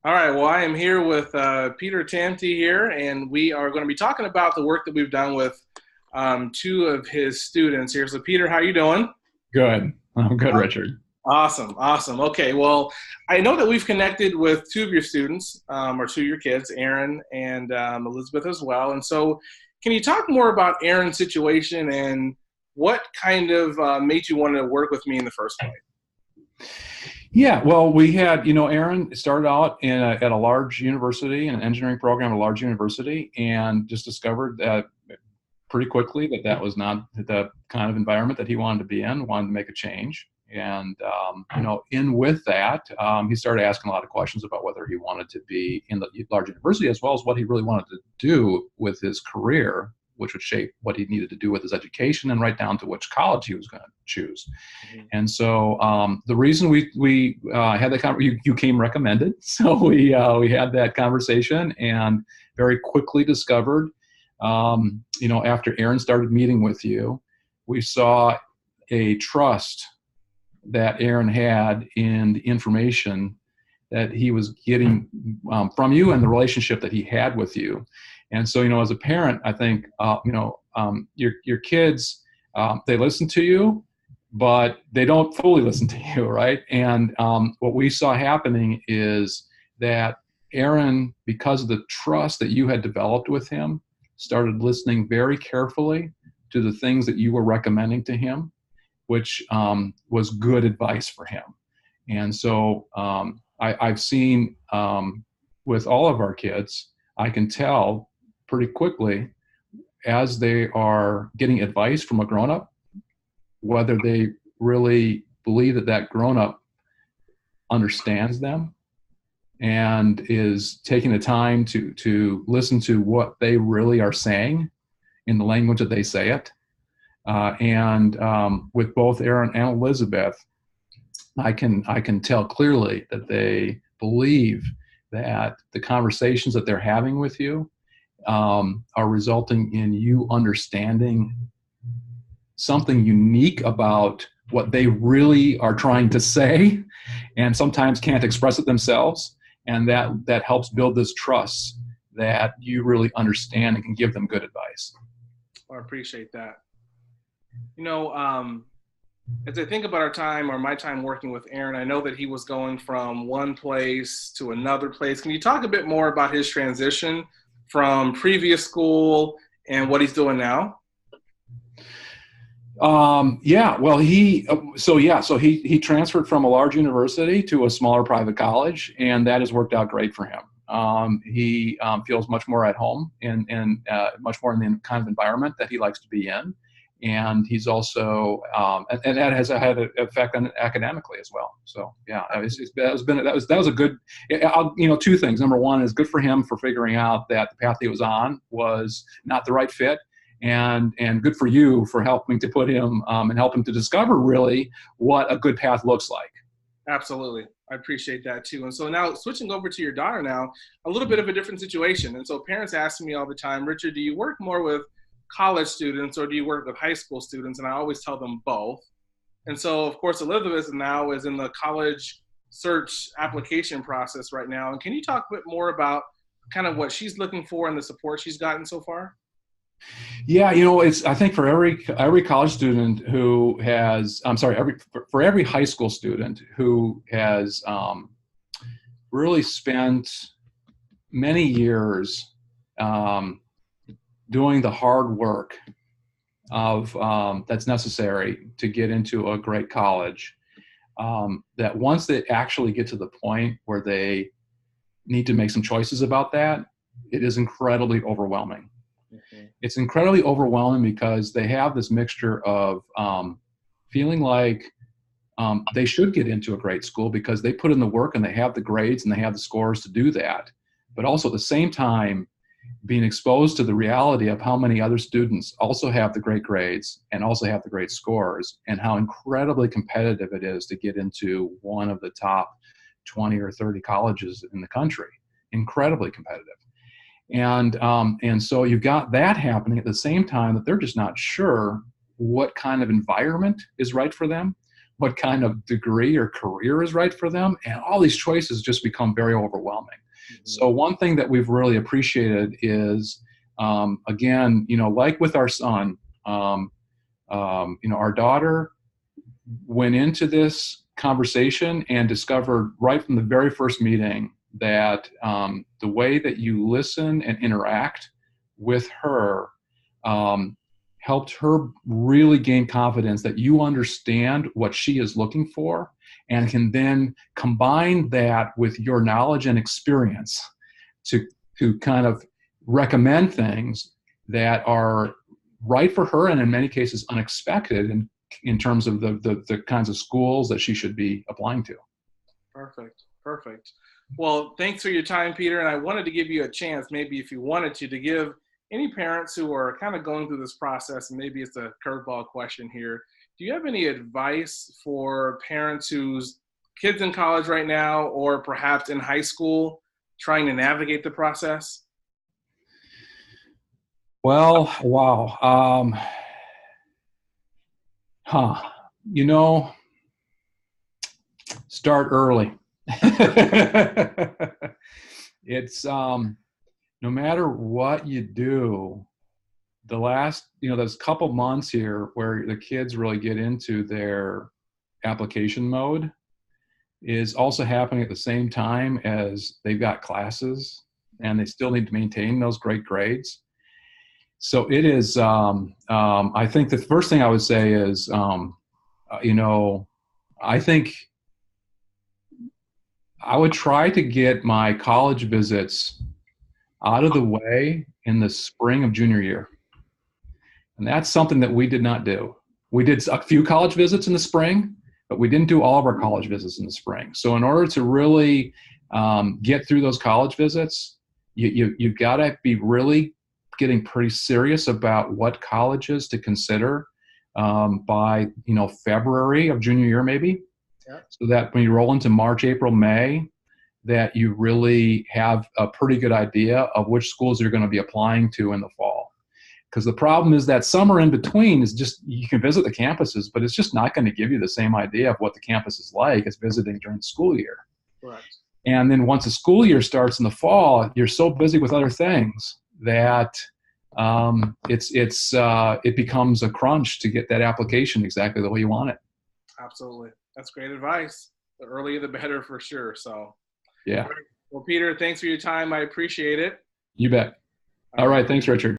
All right. Well, I am here with Peter Tanti here, and we are going to be talking about the work that we've done with two of his students here. So, Peter, how you doing? Good. I'm good, Richard. Awesome, awesome. Okay, well, I know that we've connected with two of your students, or two of your kids, Aaron and Elizabeth as well. And so, can you talk more about Aaron's situation and what kind of made you want to work with me in the first place? Yeah, well, we had, Aaron started out at a large university, an engineering program at a large university, and just discovered that pretty quickly that was not the kind of environment that he wanted to be in, wanted to make a change. And, in with that, he started asking a lot of questions about whether he wanted to be in the large university as well as what he really wanted to do with his career, which would shape what he needed to do with his education and right down to which college he was going to choose. Mhm. And so the reason we had that conversation, you came recommended, so we had that conversation and very quickly discovered, after Aaron started meeting with you, we saw a trust that Aaron had in the information that he was getting from you and the relationship that he had with you. And so, as a parent, I think, your kids, they listen to you, but they don't fully listen to you, right? And what we saw happening is that Aaron, because of the trust that you had developed with him, started listening very carefully to the things that you were recommending to him, which was good advice for him. And so I've seen with all of our kids, I can tell pretty quickly as they are getting advice from a grown-up, whether they really believe that grown-up understands them and is taking the time to listen to what they really are saying in the language that they say it. And with both Aaron and Elisabeth, I can tell clearly that they believe that the conversations that they're having with you are resulting in you understanding something unique about what they really are trying to say and sometimes can't express it themselves. And that helps build this trust that you really understand and can give them good advice. I appreciate that. You know, as I think about our time or my time working with Aaron, I know that he was going from one place to another place. Can you talk a bit more about his transition from previous school and what he's doing now? Yeah, well, he transferred from a large university to a smaller private college, and that has worked out great for him. He feels much more at home and much more in the kind of environment that he likes to be in. And he's also, and that has had an effect on academically as well. So yeah, that was a good, two things. Number one is good for him for figuring out that the path he was on was not the right fit, and good for you for helping to put him and help him to discover really what a good path looks like. Absolutely. I appreciate that too. And so now switching over to your daughter now, a little bit of a different situation. And so parents ask me all the time, Richard, do you work more with college students or do you work with high school students? And I always tell them both. And so, of course, Elizabeth now is in the college search application process right now. And can you talk a bit more about kind of what she's looking for and the support she's gotten so far? Yeah, it's I think for every college student who has, I'm sorry, for every high school student who has really spent many years doing the hard work of that's necessary to get into a great college, that once they actually get to the point where they need to make some choices about that, it is incredibly overwhelming. Mhm. It's incredibly overwhelming because they have this mixture of feeling like they should get into a great school because they put in the work and they have the grades and they have the scores to do that. But also at the same time, being exposed to the reality of how many other students also have the great grades and also have the great scores, and how incredibly competitive it is to get into one of the top 20 or 30 colleges in the country. Incredibly competitive. And so you've got that happening at the same time that they're just not sure what kind of environment is right for them, what kind of degree or career is right for them. And all these choices just become very overwhelming. So one thing that we've really appreciated is, again, like with our son, our daughter went into this conversation and discovered right from the very first meeting that the way that you listen and interact with her helped her really gain confidence that you understand what she is looking for and can then combine that with your knowledge and experience to kind of recommend things that are right for her and in many cases unexpected in terms of the kinds of schools that she should be applying to. Perfect. Well, thanks for your time, Peter. And I wanted to give you a chance, maybe if you wanted to give any parents who are kind of going through this process, and maybe it's a curveball question here, do you have any advice for parents whose kids in college right now, or perhaps in high school, trying to navigate the process? Well, wow. Start early. It's no matter what you do, the last, there's a couple months here where the kids really get into their application mode is also happening at the same time as they've got classes and they still need to maintain those great grades. So it is, I think the first thing I would say is, I think I would try to get my college visits out of the way in the spring of junior year. And that's something that we did not do. We did a few college visits in the spring, but we didn't do all of our college visits in the spring. So in order to really get through those college visits, you've got to be really getting pretty serious about what colleges to consider by February of junior year maybe. Yeah. So that when you roll into March, April, May, that you really have a pretty good idea of which schools you're going to be applying to in the fall. Because the problem is that summer in between is just, you can visit the campuses, but it's just not going to give you the same idea of what the campus is like as visiting during the school year. Correct. And then once the school year starts in the fall, you're so busy with other things that it becomes a crunch to get that application exactly the way you want it. Absolutely. That's great advice. The earlier the better for sure. So, yeah. Well, Peter, thanks for your time. I appreciate it. You bet. All right. Thanks, Richard.